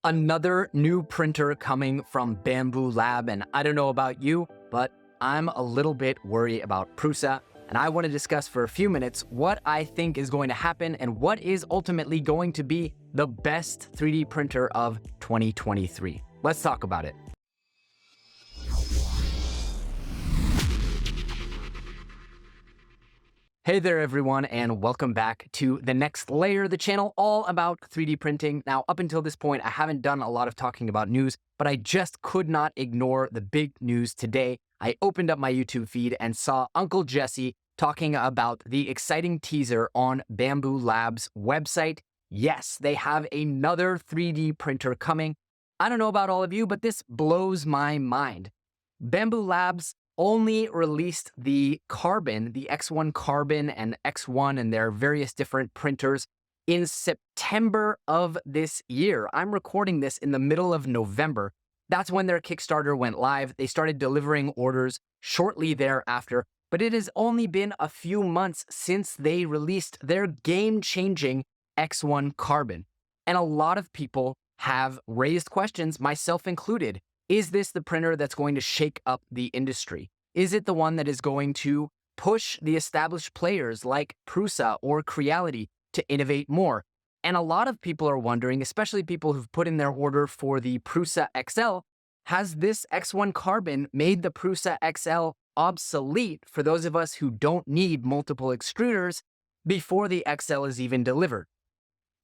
Another new printer coming from Bambu Lab, and I don't know about you, but I'm a little bit worried about Prusa, and I want to discuss for a few minutes what I think is going to happen and what is ultimately going to be the best 3D printer of 2023. Let's talk about it. Hey there, everyone, and welcome back to The Next Layer, the channel all about 3D printing. Now, up until this point, I haven't done a lot of talking about news, but I just could not ignore the big news today. I opened up my YouTube feed and saw Uncle Jesse talking about the exciting teaser on Bambu Lab's website. Yes, they have another 3D printer coming. I don't know about all of you, but this blows my mind. Bambu Labs only released the Carbon, the X1 Carbon and X1 and their various different printers in September of this year. I'm recording this in the middle of November. That's when their Kickstarter went live. They started delivering orders shortly thereafter, but it has only been a few months since they released their game-changing X1 Carbon. And a lot of people have raised questions, myself included. Is this the printer that's going to shake up the industry? Is it the one that is going to push the established players like Prusa or Creality to innovate more? And a lot of people are wondering, especially people who've put in their order for the Prusa XL, has this X1 Carbon made the Prusa XL obsolete for those of us who don't need multiple extruders before the XL is even delivered?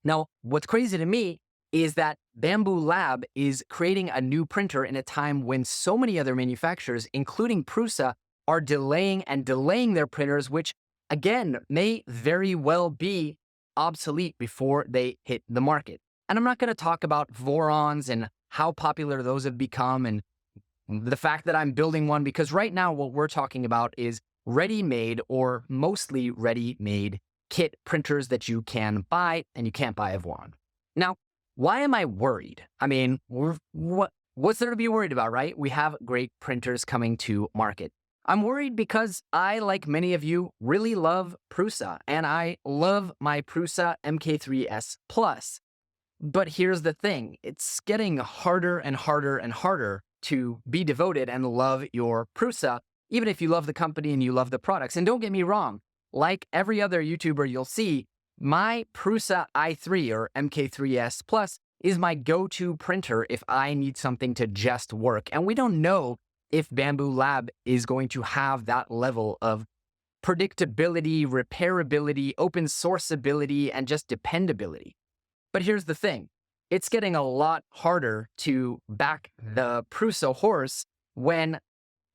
Now, what's crazy to me is that Bambu Lab is creating a new printer in a time when so many other manufacturers, including Prusa, are delaying their printers, which, again, may very well be obsolete before they hit the market. And I'm not going to talk about Vorons and how popular those have become and the fact that I'm building one, because right now what we're talking about is ready-made or mostly ready-made kit printers that you can buy, and you can't buy a Voron. Now, why am I worried? I mean, what's there to be worried about, right? We have great printers coming to market. I'm worried because I, like many of you, really love Prusa, and I love my Prusa MK3S Plus. But here's the thing, it's getting harder and harder and harder to be devoted and love your Prusa, even if you love the company and you love the products. And don't get me wrong, like every other YouTuber you'll see, my Prusa i3 or MK3S Plus is my go-to printer if I need something to just work. And we don't know if Bambu Lab is going to have that level of predictability, repairability, open sourceability, and just dependability. But here's the thing. It's getting a lot harder to back the Prusa horse when,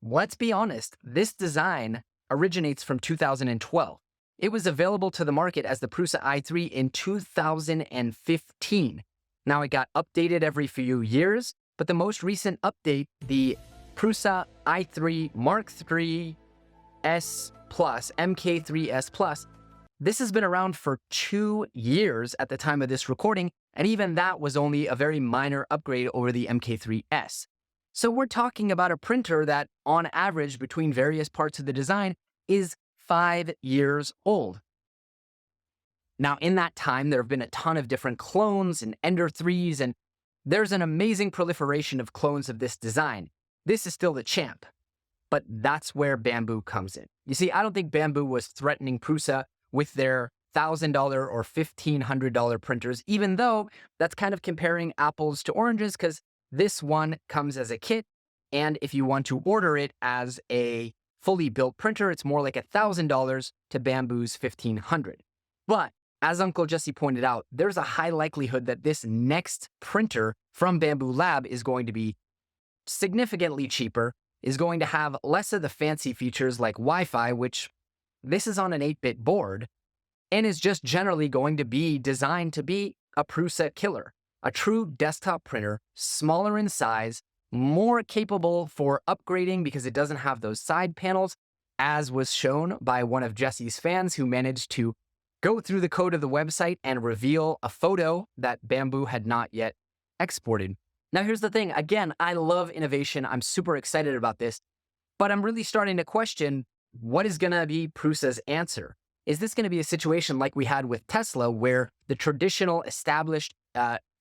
let's be honest, this design originates from 2012. It was available to the market as the Prusa i3 in 2015. Now, it got updated every few years, but the most recent update, the Prusa i3 Mark III S Plus, MK3S Plus, this has been around for 2 years at the time of this recording, and even that was only a very minor upgrade over the MK3S. So we're talking about a printer that, on average, between various parts of the design, is 5 years old. Now, in that time, there have been a ton of different clones and Ender 3s, and there's an amazing proliferation of clones of this design. This is still the champ, but that's where Bambu comes in. You see, I don't think Bambu was threatening Prusa with their $1,000 or $1,500 printers, even though that's kind of comparing apples to oranges, because this one comes as a kit, and if you want to order it as a fully built printer, it's more like $1,000 to Bambu's $1,500. But as Uncle Jesse pointed out, there's a high likelihood that this next printer from Bambu Lab is going to be significantly cheaper, is going to have less of the fancy features like Wi-Fi, which this is on an 8-bit board, and is just generally going to be designed to be a Prusa killer, a true desktop printer, smaller in size, more capable for upgrading because it doesn't have those side panels, as was shown by one of Jesse's fans who managed to go through the code of the website and reveal a photo that Bambu had not yet exported. Now, here's the thing. Again, I love innovation. I'm super excited about this, but I'm really starting to question what is going to be Prusa's answer. Is this going to be a situation like we had with Tesla, where the traditional established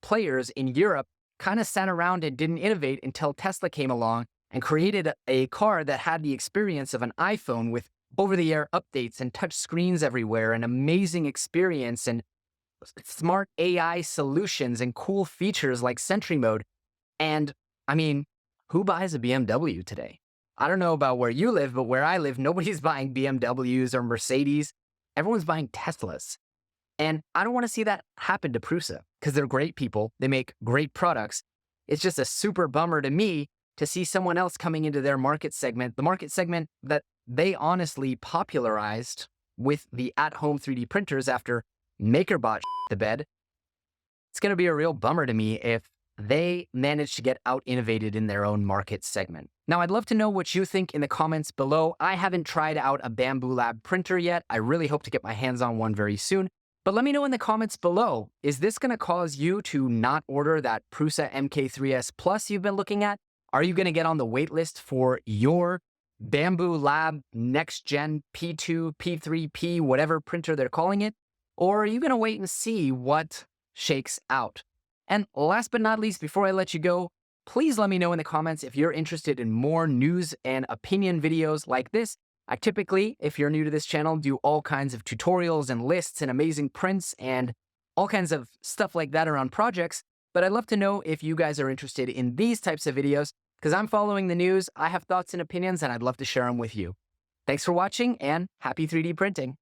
players in Europe kind of sat around and didn't innovate until Tesla came along and created a car that had the experience of an iPhone with over-the-air updates and touch screens everywhere, an amazing experience and smart AI solutions and cool features like Sentry Mode. And I mean, who buys a BMW today? I don't know about where you live, but where I live, nobody's buying BMWs or Mercedes. Everyone's buying Teslas. And I don't want to see that happen to Prusa because they're great people. They make great products. It's just a super bummer to me to see someone else coming into their market segment, the market segment that they honestly popularized with the at-home 3D printers after MakerBot the bed. It's going to be a real bummer to me if they manage to get out-innovated in their own market segment. Now, I'd love to know what you think in the comments below. I haven't tried out a Bambu Lab printer yet. I really hope to get my hands on one very soon. But let me know in the comments below, is this going to cause you to not order that Prusa MK3S Plus you've been looking at? Are you going to get on the wait list for your Bambu Lab Next Gen P2, P3P, whatever printer they're calling it? Or are you going to wait and see what shakes out? And last but not least, before I let you go, please let me know in the comments if you're interested in more news and opinion videos like this. I typically, if you're new to this channel, do all kinds of tutorials and lists and amazing prints and all kinds of stuff like that around projects. But I'd love to know if you guys are interested in these types of videos because I'm following the news, I have thoughts and opinions, and I'd love to share them with you. Thanks for watching and happy 3D printing.